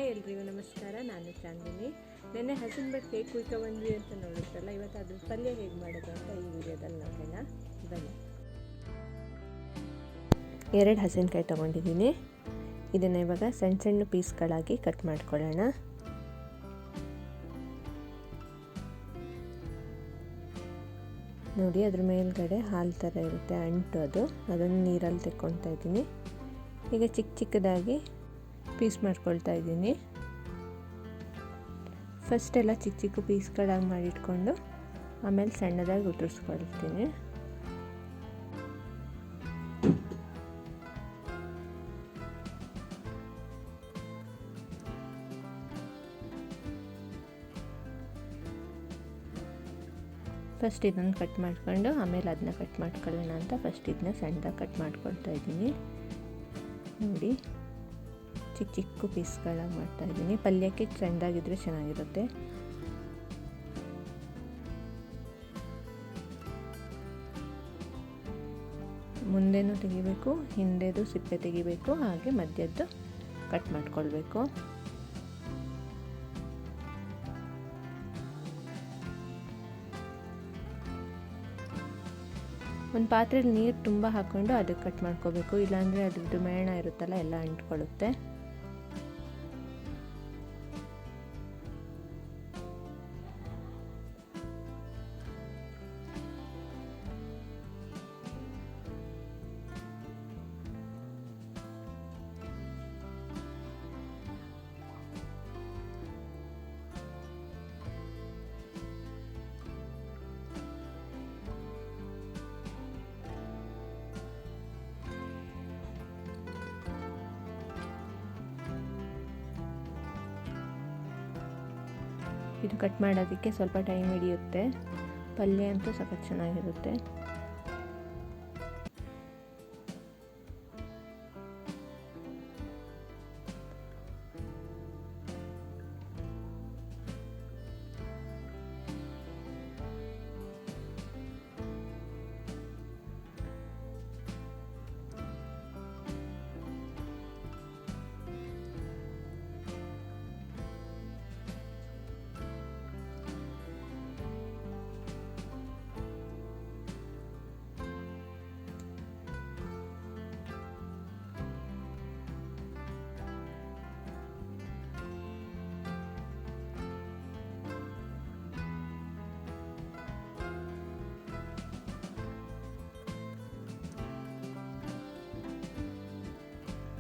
Hi ಎಲ್ರಿಗೂ ನಮಸ್ಕಾರ. ನಾನು ಚಾಂದಿನಿ. ನೆನ್ನೆ ಹಸಿನ್ಬೆಟ್ ಹೇಗೆ ಕುಯ್ಕೊಬಂದ್ವಿ ಅಂತ ನೋಡಿದ್ರಲ್ಲ, ಇವತ್ತು ಅದ್ರ ಪಲ್ಯ ಹೇಗೆ ಮಾಡೋದು ಅಂತ ಈ ವಿಡಿಯೋದಲ್ಲಿ ನೋಡೋಣ ಬನ್ನಿ. 2 ಹಸಿನಕಾಯಿ ತೊಗೊಂಡಿದ್ದೀನಿ. ಇದನ್ನು ಇವಾಗ ಸಣ್ಣ ಸಣ್ಣ ಪೀಸ್ಗಳಾಗಿ ಕಟ್ ಮಾಡ್ಕೊಳ್ಳೋಣ. ನೋಡಿ, ಅದ್ರ ಮೇಲ್ಗಡೆ ಹಾಲು ಥರ ಇರುತ್ತೆ, ಅಂಟು ಅದನ್ನು ನೀರಲ್ಲಿ ತೆಕ್ಕೊಳ್ತಾ ಇದ್ದೀನಿ. ಈಗ ಚಿಕ್ಕ ಚಿಕ್ಕದಾಗಿ ಪೀಸ್ ಮಾಡ್ಕೊಳ್ತಾ ಇದ್ದೀನಿ. ಫಸ್ಟ್ ಎಲ್ಲ ಚಿಕ್ಕ ಚಿಕ್ಕ ಪೀಸ್ಗಳಾಗಿ ಮಾಡಿಟ್ಕೊಂಡು ಆಮೇಲೆ ಸಣ್ಣದಾಗಿ ಉದುರಿಸ್ಕೊಳ್ತೀನಿ. ಫಸ್ಟ್ ಇದನ್ನು ಕಟ್ ಮಾಡ್ಕೊಂಡು ಆಮೇಲೆ ಅದನ್ನ ಕಟ್ ಮಾಡ್ಕೊಳ್ಳೋಣ ಅಂತ ಫಸ್ಟ್ ಇದನ್ನ ಸಣ್ಣದಾಗಿ ಕಟ್ ಮಾಡ್ಕೊಳ್ತಾ ಇದ್ದೀನಿ. ನೋಡಿ, ಚಿಕ್ಕ ಚಿಕ್ಕ ಪೀಸ್ಗಳಾಗಿ ಮಾಡ್ತಾಯಿದ್ದೀನಿ. ಪಲ್ಯಕ್ಕೆ ಸಣ್ಣದಾಗಿದ್ದರೆ ಚೆನ್ನಾಗಿರುತ್ತೆ. ಮುಂದೆನೂ ತೆಗಿಬೇಕು, ಹಿಂದೆದು ಸಿಪ್ಪೆ ತೆಗಿಬೇಕು, ಹಾಗೆ ಮಧ್ಯದ್ದು ಕಟ್ ಮಾಡ್ಕೊಳ್ಬೇಕು. ಒಂದು ಪಾತ್ರೆಯಲ್ಲಿ ನೀರು ತುಂಬ ಹಾಕ್ಕೊಂಡು ಅದಕ್ಕೆ ಕಟ್ ಮಾಡ್ಕೋಬೇಕು, ಇಲ್ಲಾಂದರೆ ಅದ್ರದ್ದು ಮೇಣ ಇರುತ್ತಲ್ಲ ಎಲ್ಲ ಅಂಟ್ಕೊಳ್ಳುತ್ತೆ. ಇದು ಕಟ್ ಮಾಡೋದಕ್ಕೆ ಸ್ವಲ್ಪ ಟೈಮ್ ಹಿಡಿಯುತ್ತೆ. ಪಲ್ಯ ಅಂತೂ ಸಖತ್ ಚೆನ್ನಾಗಿರುತ್ತೆ.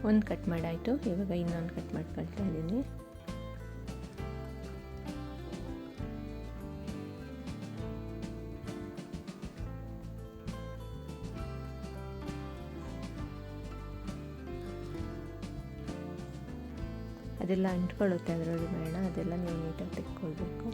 ಒಂದು ಕಟ್ ಮಾಡಾಯಿತು. ಇವಾಗ ಇನ್ನೊಂದು ಕಟ್ ಮಾಡ್ಕೊಳ್ತಾ ಇದ್ದೀನಿ. ಅದೆಲ್ಲ ಅಂಟ್ಕೊಳ್ಳುತ್ತೆ ಅದರೊಳಗೆ ಮೇಣ, ಅದೆಲ್ಲ ನೀವು ನೀಟಾಗಿ ತೆಕ್ಕೊಳ್ಬೇಕು.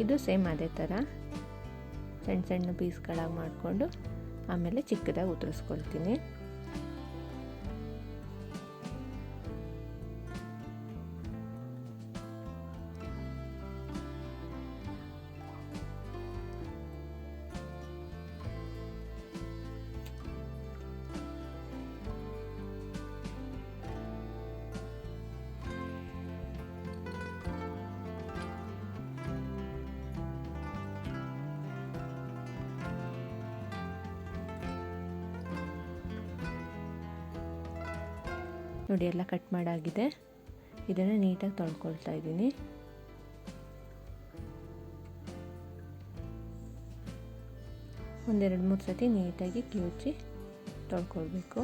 ಇದು ಸೇಮ್ ಅದೇ ಥರ ಸಣ್ಣ ಸಣ್ಣ ಪೀಸ್ಗಳಾಗಿ ಮಾಡಿಕೊಂಡು ಆಮೇಲೆ ಚಿಕ್ಕದಾಗಿ ಉದುರಿಸ್ಕೊಳ್ತೀನಿ. ನೋಡಿ, ಎಲ್ಲ ಕಟ್ ಮಾಡಾಗಿದೆ. ಇದನ್ನು ನೀಟಾಗಿ ತೊಳ್ಕೊಳ್ತಾ ಇದ್ದೀನಿ. ಒಂದೆರಡು ಮೂರು ಸತಿ ನೀಟಾಗಿ ಕಿವುಚಿ ತೊಳ್ಕೊಳ್ಬೇಕು.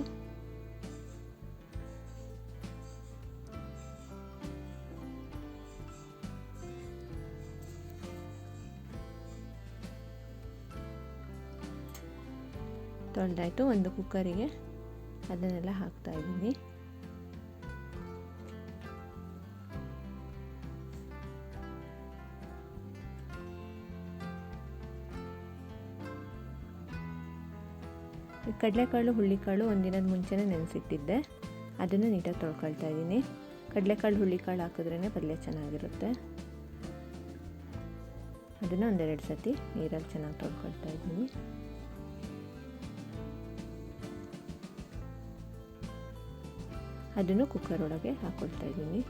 ತೊಳೆದಾಯಿತು. ಒಂದು ಕುಕ್ಕರಿಗೆ ಅದನ್ನೆಲ್ಲ ಹಾಕ್ತಾ ಇದ್ದೀನಿ. ಕಡಲೆಕಾಳು ಹುಳ್ಳಿಕಾಳು ಒಂದಿನದ ಮುಂಚೆನೇ ನೆನೆಸಿಟ್ಟಿದ್ದೆ, ಅದನ್ನು ನೀಟಾಗಿ ತೊಳ್ಕೊಳ್ತಾ ಇದ್ದೀನಿ. ಕಡಲೆಕಾಳು ಹುಳ್ಳಿಕಾಳು ಹಾಕಿದ್ರೇ ಪಲ್ಯ ಚೆನ್ನಾಗಿರುತ್ತೆ. ಅದನ್ನು ಒಂದೆರಡು ಸತಿ ನೀರಲ್ಲಿ ಚೆನ್ನಾಗಿ ತೊಳ್ಕೊಳ್ತಾ ಇದ್ದೀನಿ. ಅದನ್ನು ಕುಕ್ಕರ್ ಒಳಗೆ ಹಾಕ್ಕೊಳ್ತಾ ಇದ್ದೀನಿ.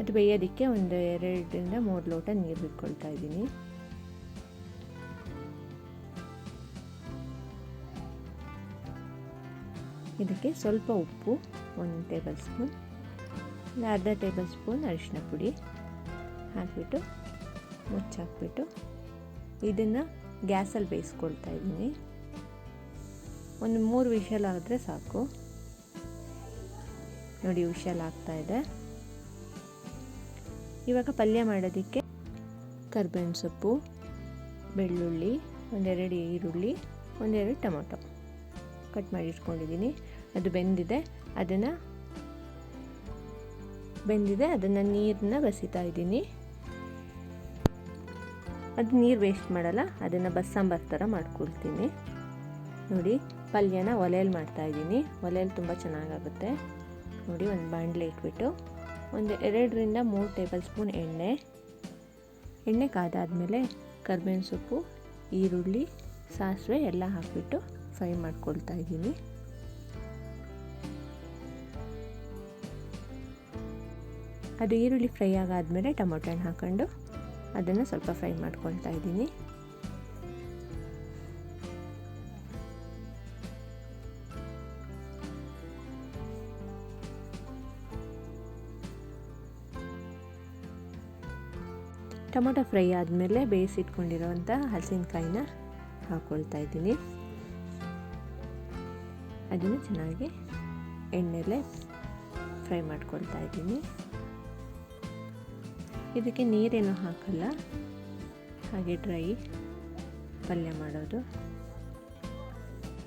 ಅದು ಬೇಯೋದಕ್ಕೆ ಒಂದು 2ರಿಂದ 3 ಲೋಟ ನೀರು ಬಿಟ್ಕೊಳ್ತಾ ಇದ್ದೀನಿ. ಇದಕ್ಕೆ ಸ್ವಲ್ಪ ಉಪ್ಪು, 1 ಟೇಬಲ್ ಸ್ಪೂನ್, ಅರ್ಧ ಟೇಬಲ್ ಸ್ಪೂನ್ ಅರಿಶಿನ ಪುಡಿ ಹಾಕಿಬಿಟ್ಟು ಮುಚ್ಚಾಕ್ಬಿಟ್ಟು ಇದನ್ನು ಗ್ಯಾಸಲ್ಲಿ ಬೇಯಿಸ್ಕೊಳ್ತಾ ಇದ್ದೀನಿ. ಒಂದು 3 ವಿಷಲ್ ಆದರೆ ಸಾಕು. ನೋಡಿ, ವಿಷಲ್ ಆಗ್ತಾಯಿದೆ. ಇವಾಗ ಪಲ್ಯ ಮಾಡೋದಕ್ಕೆ ಕರಿಬೇವಿನ ಸೊಪ್ಪು, ಬೆಳ್ಳುಳ್ಳಿ, 1-2 ಈರುಳ್ಳಿ, 1-2 ಟೊಮೊಟೊ ಕಟ್ ಮಾಡಿ ಇಟ್ಕೊಂಡಿದ್ದೀನಿ. ಅದು ಬೆಂದಿದೆ, ಅದನ್ನು ನೀರನ್ನ ಬಸಿತಾ ಇದ್ದೀನಿ. ಅದು ನೀರು ವೇಸ್ಟ್ ಮಾಡಲ್ಲ, ಅದನ್ನು ಬಸ್ಸಾಂಬಾರು ಥರ ಮಾಡ್ಕೊಳ್ತೀನಿ. ನೋಡಿ, ಪಲ್ಯನ ಒಲೆಯಲ್ಲಿ ಮಾಡ್ತಾಯಿದ್ದೀನಿ. ಒಲೆಯಲ್ಲಿ ತುಂಬ ಚೆನ್ನಾಗಾಗುತ್ತೆ. ನೋಡಿ, ಒಂದು ಬಾಣಲೆ ಇಟ್ಬಿಟ್ಟು 2ರಿಂದ 3 ಟೇಬಲ್ ಸ್ಪೂನ್ ಎಣ್ಣೆ ಕಾದಾದಮೇಲೆ ಕರಿಬೇವಿನ ಸೊಪ್ಪು, ಈರುಳ್ಳಿ, ಸಾಸಿವೆ ಎಲ್ಲ ಹಾಕಿಬಿಟ್ಟು ಫ್ರೈ ಮಾಡ್ಕೊಳ್ತಾ ಇದ್ದೀನಿ. ಅದು ಈರುಳ್ಳಿ ಫ್ರೈ ಆಗಾದಮೇಲೆ ಟೊಮೊಟೊ ಹಣ್ಣು ಹಾಕ್ಕೊಂಡು ಅದನ್ನು ಸ್ವಲ್ಪ ಫ್ರೈ ಮಾಡ್ಕೊಳ್ತಾ ಇದ್ದೀನಿ. ಟೊಮೊಟೊ ಫ್ರೈ ಆದಮೇಲೆ ಬೇಯಿಸಿಟ್ಕೊಂಡಿರೋವಂಥ ಹಲಸಿನಕಾಯಿನ ಹಾಕ್ಕೊಳ್ತಾ ಇದ್ದೀನಿ. ಅದನ್ನು ಚೆನ್ನಾಗಿ ಎಣ್ಣೆಲೆ ಫ್ರೈ ಮಾಡ್ಕೊಳ್ತಾ ಇದ್ದೀನಿ. ಇದಕ್ಕೆ ನೀರೇನು ಹಾಕಲ್ಲ, ಹಾಗೆ ಡ್ರೈ ಪಲ್ಯ ಮಾಡೋದು.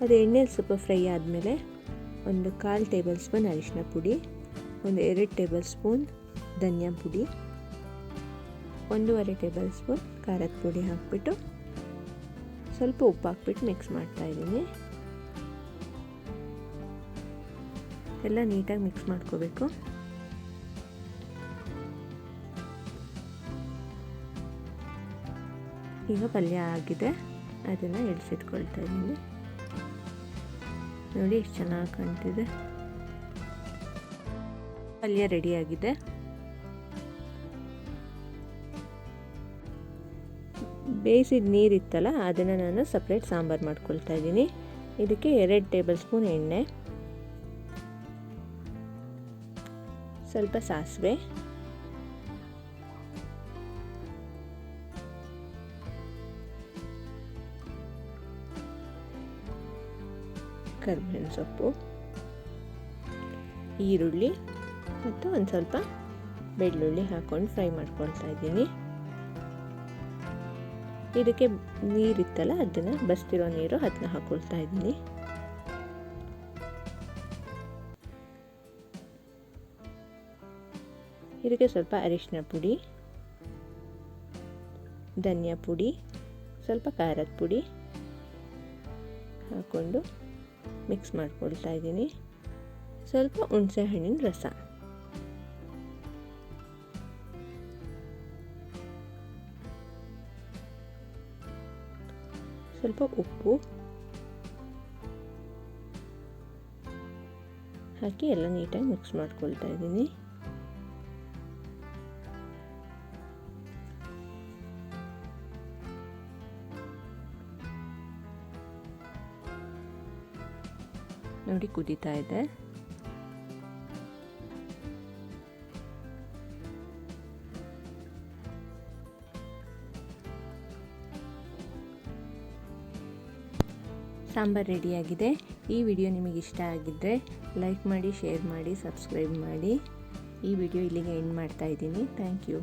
ಅದು ಎಣ್ಣೆಲಿ ಸ್ವಲ್ಪ ಫ್ರೈ ಆದಮೇಲೆ 1/4 ಟೇಬಲ್ ಸ್ಪೂನ್ ಅರಿಶಿನ ಪುಡಿ, 2 ಟೇಬಲ್ ಸ್ಪೂನ್ ಧನಿಯಾ ಪುಡಿ, 1/2 ಟೇಬಲ್ ಸ್ಪೂನ್ ಖಾರದ ಪುಡಿ ಹಾಕಿಬಿಟ್ಟು ಸ್ವಲ್ಪ ಉಪ್ಪು ಹಾಕ್ಬಿಟ್ಟು ಮಿಕ್ಸ್ ಮಾಡ್ತಾಯಿದ್ದೀನಿ. ಎಲ್ಲ ನೀಟಾಗಿ ಮಿಕ್ಸ್ ಮಾಡ್ಕೋಬೇಕು. ಈಗ ಪಲ್ಯ ಆಗಿದೆ, ಅದನ್ನು ಇಳಿಸಿಟ್ಕೊಳ್ತಾ ಇದ್ದೀನಿ. ನೋಡಿ, ಎಷ್ಟು ಚೆನ್ನಾಗಿ ಕಾಣ್ತಿದೆ. ಪಲ್ಯ ರೆಡಿಯಾಗಿದೆ. ಬೇಯಿಸಿದ ನೀರಿತ್ತಲ್ಲ, ಅದನ್ನು ನಾನು ಸಪ್ರೇಟ್ ಸಾಂಬಾರು ಮಾಡ್ಕೊಳ್ತಾ ಇದ್ದೀನಿ. ಇದಕ್ಕೆ 2 ಟೇಬಲ್ ಸ್ಪೂನ್ ಎಣ್ಣೆ, ಸ್ವಲ್ಪ ಸಾಸಿವೆ, ಕರಿಬೇವಿನ ಸೊಪ್ಪು, ಈರುಳ್ಳಿ ಮತ್ತು ಒಂದು ಸ್ವಲ್ಪ ಬೆಳ್ಳುಳ್ಳಿ ಹಾಕ್ಕೊಂಡು ಫ್ರೈ ಮಾಡ್ಕೊಳ್ತಾ ಇದ್ದೀನಿ. ಇದಕ್ಕೆ ನೀರಿತ್ತಲ್ಲ, ಅದನ್ನು ಬಸ್ತಿರೋ ನೀರು ಅದನ್ನ ಹಾಕ್ಕೊಳ್ತಾ ಇದ್ದೀನಿ. ಇದಕ್ಕೆ ಸ್ವಲ್ಪ ಅರಿಶಿನ ಪುಡಿ, ಧನಿಯಾ ಪುಡಿ, ಸ್ವಲ್ಪ ಖಾರದ ಪುಡಿ ಹಾಕ್ಕೊಂಡು ಮಿಕ್ಸ್ ಮಾಡ್ಕೊಳ್ತಾ ಇದ್ದೀನಿ. ಸ್ವಲ್ಪ ಹುಣಸೆ ಹಣ್ಣಿನ ರಸ, ಸ್ವಲ್ಪ ಉಪ್ಪು ಹಾಕಿ ಎಲ್ಲ ನೀಟಾಗಿ ಮಿಕ್ಸ್ ಮಾಡ್ಕೊಳ್ತಾ ಇದ್ದೀನಿ. ನೋಡಿ, ಕುದೀತಾ ಇದೆ. ಸಾಂಬಾರು ರೆಡಿಯಾಗಿದೆ. ಈ ವಿಡಿಯೋ ನಿಮಗೆ ಇಷ್ಟ ಆಗಿದ್ದರೆ ಲೈಕ್ ಮಾಡಿ, ಶೇರ್ ಮಾಡಿ, ಸಬ್ಸ್ಕ್ರೈಬ್ ಮಾಡಿ. ಈ ವಿಡಿಯೋ ಇಲ್ಲಿಗೆ ಎಂಡ್ ಮಾಡ್ತಾ ಇದ್ದೀನಿ. Thank you.